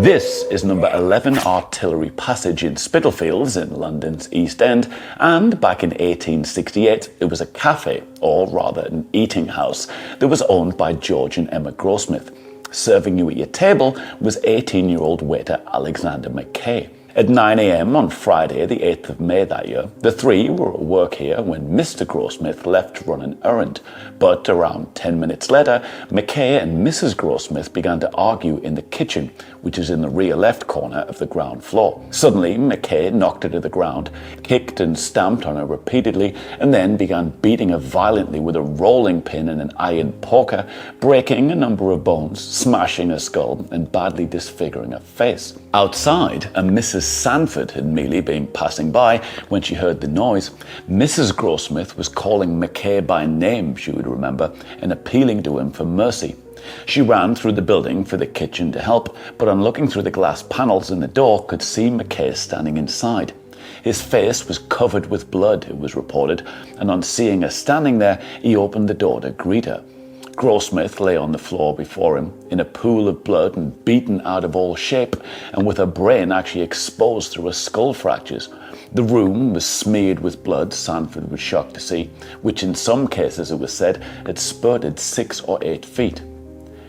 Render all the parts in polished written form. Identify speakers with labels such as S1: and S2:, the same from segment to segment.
S1: This is number 11 Artillery Passage in Spitalfields in London's East End, and back in 1868 it was a cafe, or rather an eating house, that was owned by George and Emma Grossmith. Serving you at your table was 18-year-old waiter Alexander Mackay. At 9 a.m. on Friday, the 8th of May that year, the three were at work here when Mr. Grossmith left to run an errand. But around 10 minutes later, Mackay and Mrs. Grossmith began to argue in the kitchen, which is in the rear left corner of the ground floor. Suddenly, Mackay knocked her to the ground, kicked and stamped on her repeatedly, and then began beating her violently with a rolling pin and an iron poker, breaking a number of bones, smashing her skull, and badly disfiguring her face. Outside, a Mrs. Sanford had merely been passing by when she heard the noise. Mrs. Grossmith was calling Mackay by name, she would remember, and appealing to him for mercy. She ran through the building for the kitchen to help, but on looking through the glass panels in the door could see Mackay standing inside. His face was covered with blood, it was reported, and on seeing her standing there, he opened the door to greet her. Grossmith lay on the floor before him, in a pool of blood and beaten out of all shape, and with her brain actually exposed through her skull fractures. The room was smeared with blood, Sanford was shocked to see, which in some cases, it was said, had spurted 6 or 8 feet.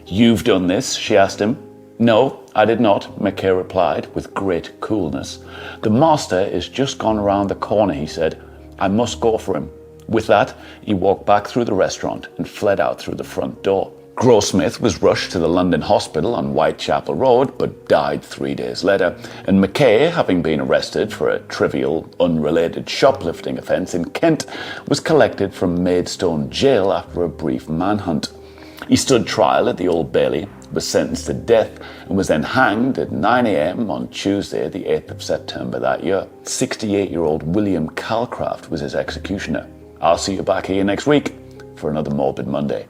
S1: "You've done this?" she asked him. "No, I did not," Mackay replied with great coolness. "The master is just gone around the corner," he said. "I must go for him." With that, he walked back through the restaurant and fled out through the front door. Grossmith was rushed to the London hospital on Whitechapel Road, but died 3 days later, and Mackay, having been arrested for a trivial, unrelated shoplifting offence in Kent, was collected from Maidstone Jail after a brief manhunt. He stood trial at the Old Bailey, was sentenced to death, and was then hanged at 9 a.m. on Tuesday, the 8th of September that year. 68-year-old William Calcraft was his executioner. I'll see you back here next week for another Morbid Monday.